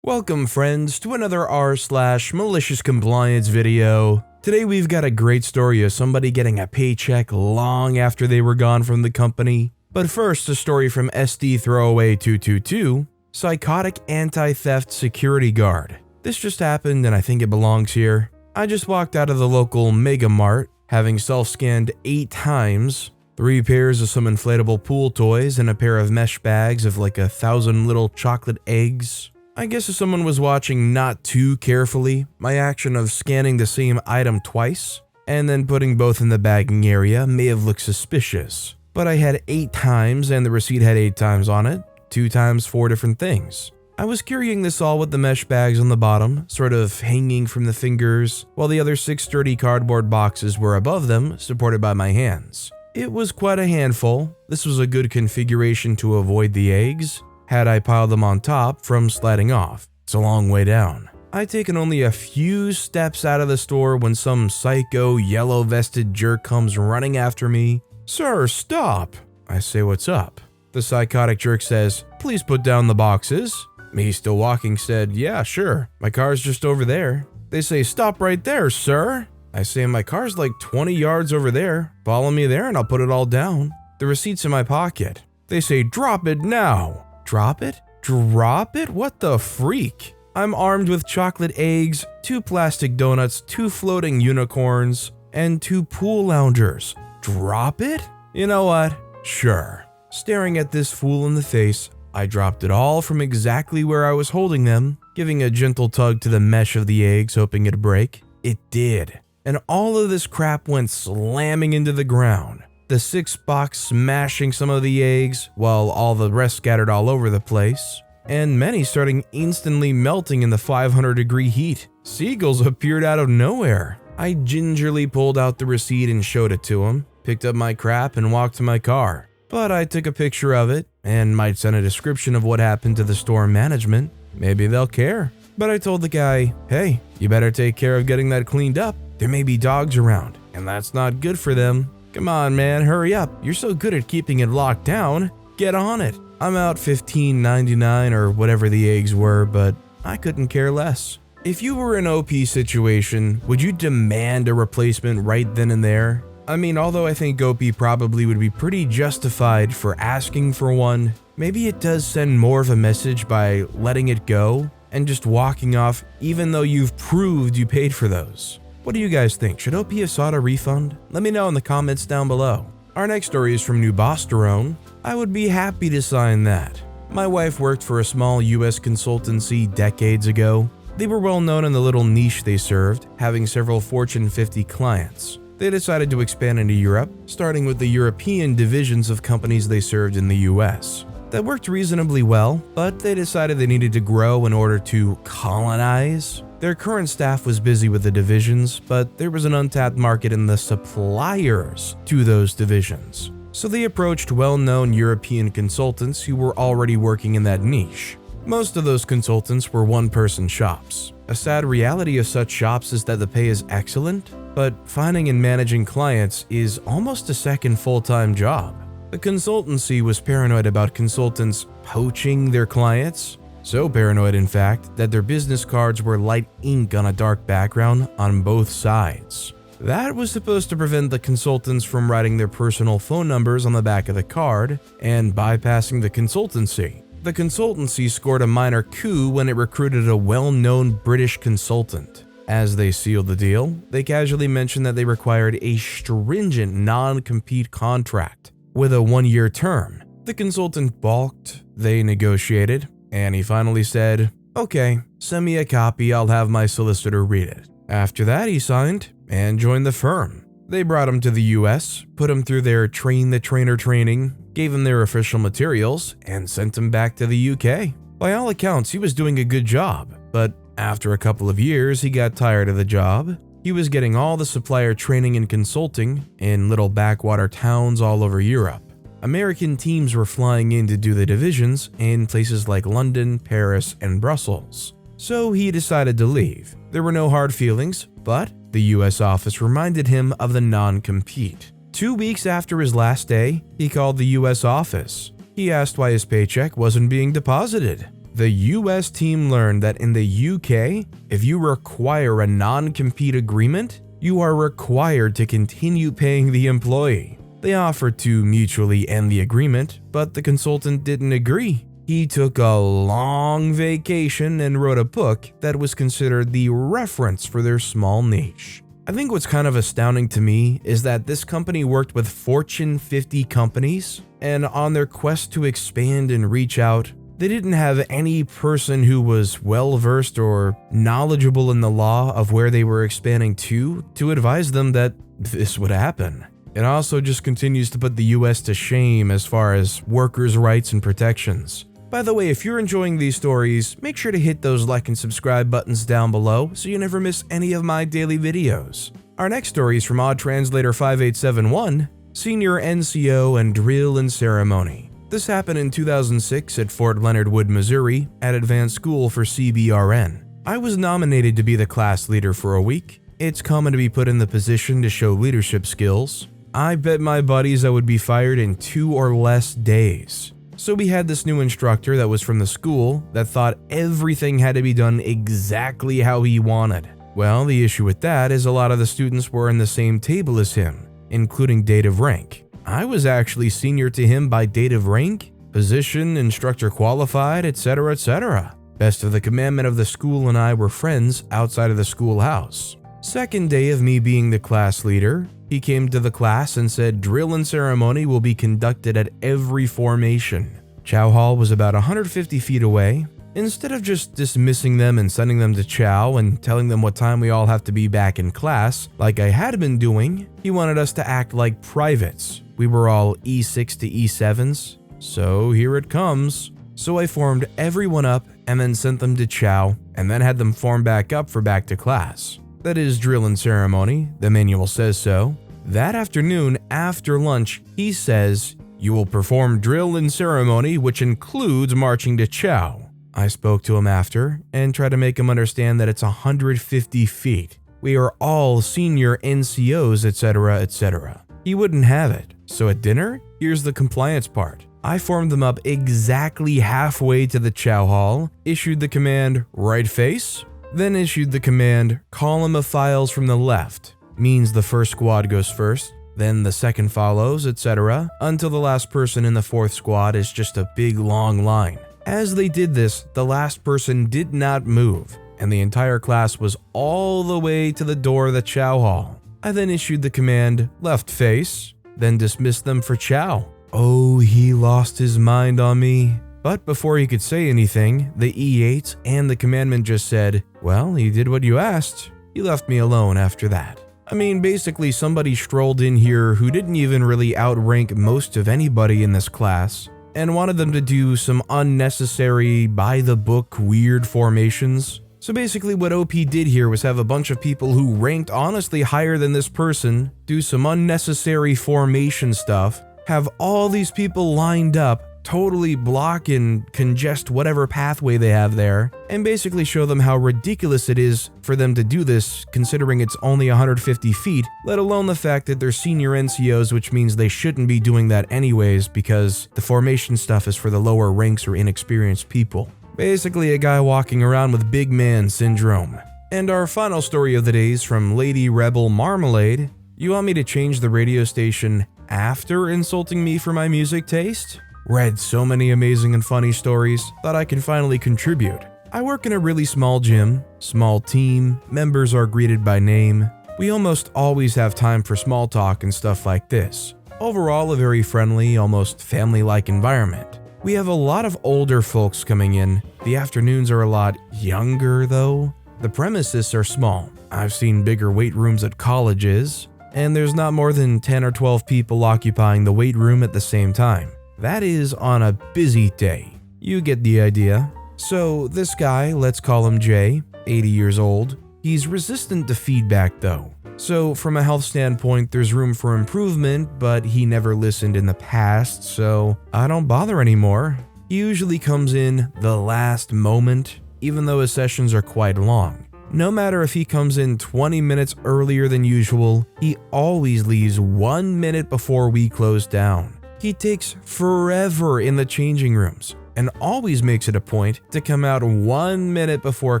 Welcome friends to another r/MaliciousCompliance video. Today we've got a great story of somebody getting a paycheck long after they were gone from the company. But first, a story from SD Throwaway 222, Psychotic Anti-Theft Security Guard. This just happened and I think it belongs here. I just walked out of the local Mega Mart, having self-scanned 8 times, 3 pairs of some inflatable pool toys and a pair of mesh bags of like 1,000 little chocolate eggs. I guess if someone was watching not too carefully, my action of scanning the same item twice and then putting both in the bagging area may have looked suspicious. But I had 8 times and the receipt had 8 times on it, 2 times 4 different things. I was carrying this all with the mesh bags on the bottom, sort of hanging from the fingers, while the other 6 sturdy cardboard boxes were above them, supported by my hands. It was quite a handful. This was a good configuration to avoid the eggs, had I piled them on top from sliding off. It's a long way down. I'd taken only a few steps out of the store when some psycho yellow-vested jerk comes running after me. "Sir, stop!" I say, "What's up?" The psychotic jerk says, "Please put down the boxes." Me, still walking, said, "Yeah, sure. My car's just over there." They say, "Stop right there, sir." I say, "My car's like 20 yards over there. Follow me there and I'll put it all down. The receipt's in my pocket." They say, "Drop it now." Drop it? Drop it? What the freak? I'm armed with chocolate eggs, 2 plastic donuts, 2 floating unicorns, and 2 pool loungers. Drop it? You know what? Sure. Staring at this fool in the face, I dropped it all from exactly where I was holding them, giving a gentle tug to the mesh of the eggs, hoping it'd break. It did. And all of this crap went slamming into the ground. The 6 box smashing some of the eggs, while all the rest scattered all over the place, and many starting instantly melting in the 500-degree heat. Seagulls appeared out of nowhere. I gingerly pulled out the receipt and showed it to him, picked up my crap and walked to my car. But I took a picture of it, and might send a description of what happened to the store management. Maybe they'll care. But I told the guy, "Hey, you better take care of getting that cleaned up. There may be dogs around, and that's not good for them. Come on, man, hurry up. You're so good at keeping it locked down. Get on it." I'm out $15.99 or whatever the eggs were, but I couldn't care less. If you were in an OP situation, would you demand a replacement right then and there? I mean, although I think OP probably would be pretty justified for asking for one, maybe it does send more of a message by letting it go and just walking off even though you've proved you paid for those. What do you guys think? Should OP have sought a refund? Let me know in the comments down below. Our next story is from New Bosterone. I would be happy to sign that. My wife worked for a small US consultancy decades ago. They were well known in the little niche they served, having several Fortune 50 clients. They decided to expand into Europe, starting with the European divisions of companies they served in the US. That worked reasonably well, but they decided they needed to grow in order to colonize. Their current staff was busy with the divisions, but there was an untapped market in the suppliers to those divisions. So they approached well-known European consultants who were already working in that niche. Most of those consultants were one-person shops. A sad reality of such shops is that the pay is excellent, but finding and managing clients is almost a second full-time job. The consultancy was paranoid about consultants poaching their clients. So paranoid, in fact, that their business cards were light ink on a dark background on both sides. That was supposed to prevent the consultants from writing their personal phone numbers on the back of the card and bypassing the consultancy. The consultancy scored a minor coup when it recruited a well-known British consultant. As they sealed the deal, they casually mentioned that they required a stringent non-compete contract with a 1-year term. The consultant balked, they negotiated, and he finally said, "Okay, send me a copy, I'll have my solicitor read it." After that, he signed and joined the firm. They brought him to the US, put him through their train the trainer training, gave him their official materials, and sent him back to the UK. By all accounts, he was doing a good job, but after a couple of years, he got tired of the job. He was getting all the supplier training and consulting in little backwater towns all over Europe. American teams were flying in to do the divisions in places like London, Paris, and Brussels. So he decided to leave. There were no hard feelings, but the US office reminded him of the non-compete. 2 weeks after his last day, he called the US office. He asked why his paycheck wasn't being deposited. The US team learned that in the UK, if you require a non-compete agreement, you are required to continue paying the employee. They offered to mutually end the agreement, but the consultant didn't agree. He took a long vacation and wrote a book that was considered the reference for their small niche. I think what's kind of astounding to me is that this company worked with Fortune 50 companies, and on their quest to expand and reach out, they didn't have any person who was well-versed or knowledgeable in the law of where they were expanding to advise them that this would happen. It also just continues to put the US to shame as far as workers' rights and protections. By the way, if you're enjoying these stories, make sure to hit those like and subscribe buttons down below so you never miss any of my daily videos. Our next story is from Odd Translator 5871, Senior NCO and Drill and Ceremony. This happened in 2006 at Fort Leonard Wood, Missouri, at Advanced School for CBRN. I was nominated to be the class leader for a week. It's common to be put in the position to show leadership skills. I bet my buddies I would be fired in 2 or less days. So we had this new instructor that was from the school that thought everything had to be done exactly how he wanted. Well, the issue with that is a lot of the students were in the same table as him, including date of rank. I was actually senior to him by date of rank, position, instructor qualified, etc., etc. Best of the commandment of the school and I were friends outside of the schoolhouse. Second day of me being the class leader, he came to the class and said drill and ceremony will be conducted at every formation. Chow Hall was about 150 feet away. Instead of just dismissing them and sending them to chow and telling them what time we all have to be back in class, like I had been doing, he wanted us to act like privates. We were all E6 to E7s, so here it comes. So I formed everyone up and then sent them to chow and then had them form back up for back to class. That is drill and ceremony, the manual says so. That afternoon, after lunch, he says, "You will perform drill and ceremony, which includes marching to chow." I spoke to him after and tried to make him understand that it's 150 feet. We are all senior NCOs, etc., etc. He wouldn't have it. So at dinner, here's the compliance part. I formed them up exactly halfway to the chow hall, issued the command, right face, then issued the command, column of files from the left, means the first squad goes first, then the second follows, etc., until the last person in the fourth squad is just a big long line. As they did this, the last person did not move, and the entire class was all the way to the door of the chow hall. I then issued the command, left face, then dismissed them for chow. Oh, he lost his mind on me. But before he could say anything, the E8 and the commandment just said, "Well, you did what you asked." He left me alone after that. I mean, basically somebody strolled in here who didn't even really outrank most of anybody in this class and wanted them to do some unnecessary, by-the-book, weird formations. So basically what OP did here was have a bunch of people who ranked honestly higher than this person do some unnecessary formation stuff, have all these people lined up, totally block and congest whatever pathway they have there, and basically show them how ridiculous it is for them to do this considering it's only 150 feet, let alone the fact that they're senior NCOs, which means they shouldn't be doing that anyways because the formation stuff is for the lower ranks or inexperienced people. Basically a guy walking around with big man syndrome. And our final story of the day is from Lady Rebel Marmalade. You want me to change the radio station after insulting me for my music taste? Read so many amazing and funny stories, thought I can finally contribute. I work in a really small gym, small team, members are greeted by name. We almost always have time for small talk and stuff like this. Overall, a very friendly, almost family-like environment. We have a lot of older folks coming in. The afternoons are a lot younger though. The premises are small. I've seen bigger weight rooms at colleges, and there's not more than 10 or 12 people occupying the weight room at the same time. That is on a busy day. You get the idea. So this guy, let's call him Jay, 80 years old. He's resistant to feedback though. So from a health standpoint, there's room for improvement, but he never listened in the past, so I don't bother anymore. He usually comes in the last moment, even though his sessions are quite long. No matter if he comes in 20 minutes earlier than usual, he always leaves 1 minute before we close down. He takes forever in the changing rooms. and always makes it a point to come out 1 minute before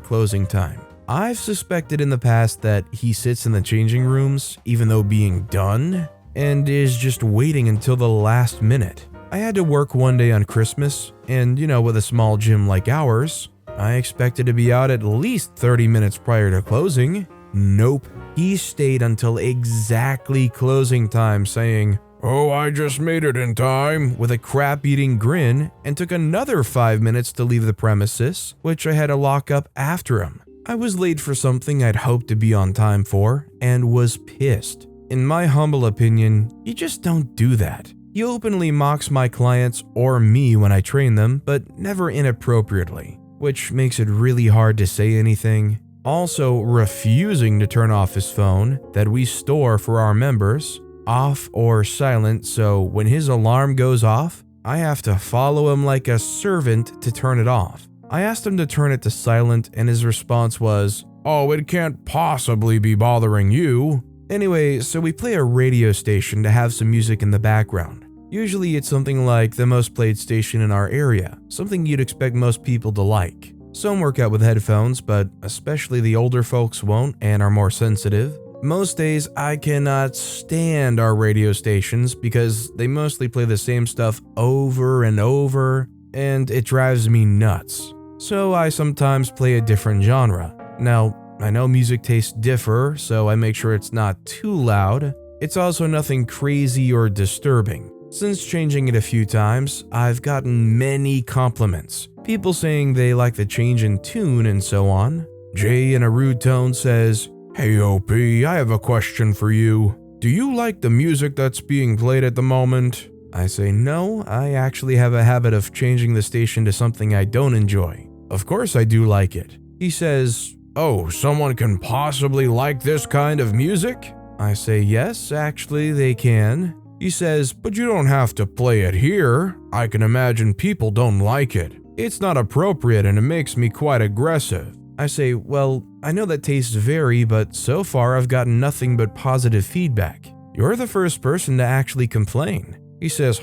closing time. I've suspected in the past that he sits in the changing rooms, even though being done, and is just waiting until the last minute. I had to work one day on Christmas, and with a small gym like ours, I expected to be out at least 30 minutes prior to closing. Nope, he stayed until exactly closing time saying, "Oh, I just made it in time," with a crap-eating grin, and took another 5 minutes to leave the premises, which I had to lock up after him. I was late for something I'd hoped to be on time for, and was pissed. In my humble opinion, you just don't do that. He openly mocks my clients or me when I train them, but never inappropriately, which makes it really hard to say anything. Also, refusing to turn off his phone that we store for our members, off or silent, so when his alarm goes off, I have to follow him like a servant to turn it off. I asked him to turn it to silent, and his response was, "Oh, it can't possibly be bothering you." Anyway, so we play a radio station to have some music in the background. Usually it's something like the most played station in our area, something you'd expect most people to like. Some work out with headphones, but especially the older folks won't and are more sensitive. Most days I cannot stand our radio stations because they mostly play the same stuff over and over, and it drives me nuts. So I sometimes play a different genre. Now, I know music tastes differ, so I make sure it's not too loud. It's also nothing crazy or disturbing. Since changing it a few times, I've gotten many compliments. People saying they like the change in tune and so on. Jay in a rude tone says, "Hey OP, I have a question for you. Do you like the music that's being played at the moment?" I say no, I actually have a habit of changing the station to something I don't enjoy. Of course I do like it. He says, "Oh, someone can possibly like this kind of music?" I say yes, actually they can. He says, "But you don't have to play it here. I can imagine people don't like it. It's not appropriate and it makes me quite aggressive." I say, "Well, I know that tastes vary, but so far I've gotten nothing but positive feedback. You're the first person to actually complain." He says,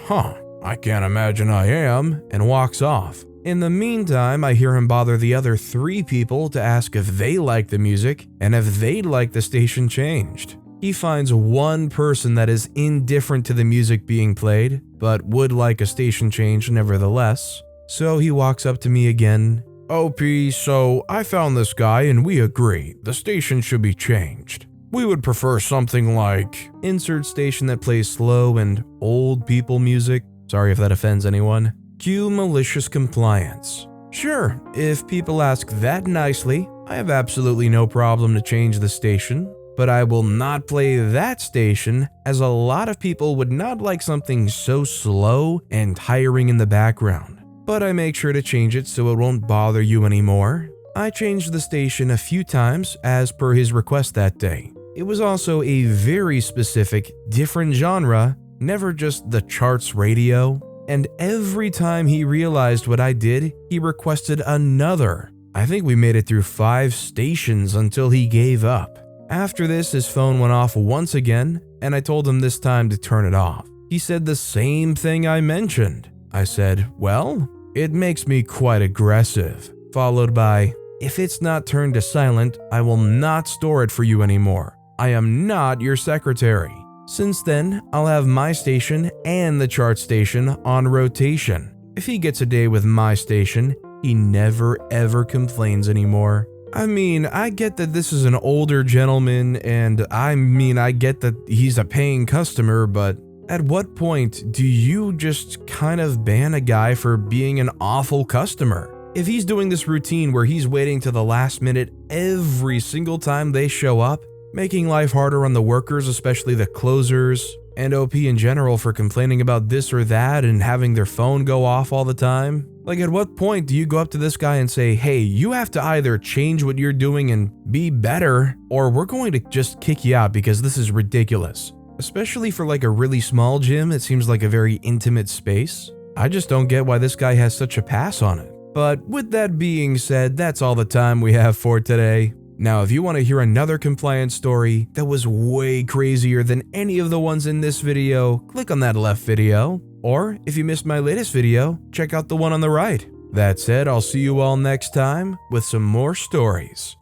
I can't imagine I am," and walks off. In the meantime, I hear him bother the other 3 people to ask if they like the music and if they'd like the station changed. He finds one person that is indifferent to the music being played, but would like a station change nevertheless. So he walks up to me again. "OP, so I found this guy and we agree, the station should be changed. We would prefer something like," insert station that plays slow and old people music. Sorry if that offends anyone. Cue malicious compliance. Sure, if people ask that nicely, I have absolutely no problem to change the station. But I will not play that station, as a lot of people would not like something so slow and tiring in the background. But I make sure to change it so it won't bother you anymore. I changed the station a few times as per his request that day. It was also a very specific, different genre, never just the charts radio. And every time he realized what I did, he requested another. I think we made it through 5 stations until he gave up. After this, his phone went off once again, and I told him this time to turn it off. He said the same thing I mentioned. I said, "Well, it makes me quite aggressive," followed by, "If it's not turned to silent, I will not store it for you anymore. I am not your secretary." Since then, I'll have my station and the chart station on rotation. If he gets a day with my station, he never ever complains anymore. I mean, I get that this is an older gentleman, and I get that he's a paying customer, but at what point do you just kind of ban a guy for being an awful customer? If he's doing this routine where he's waiting to the last minute every single time they show up, making life harder on the workers, especially the closers, and OP in general for complaining about this or that and having their phone go off all the time. Like, at what point do you go up to this guy and say, "Hey, you have to either change what you're doing and be better, or we're going to just kick you out because this is ridiculous." Especially for like a really small gym, it seems like a very intimate space. I just don't get why this guy has such a pass on it. But with that being said, that's all the time we have for today. Now, if you want to hear another compliance story that was way crazier than any of the ones in this video, click on that left video. Or if you missed my latest video, check out the one on the right. That said, I'll see you all next time with some more stories.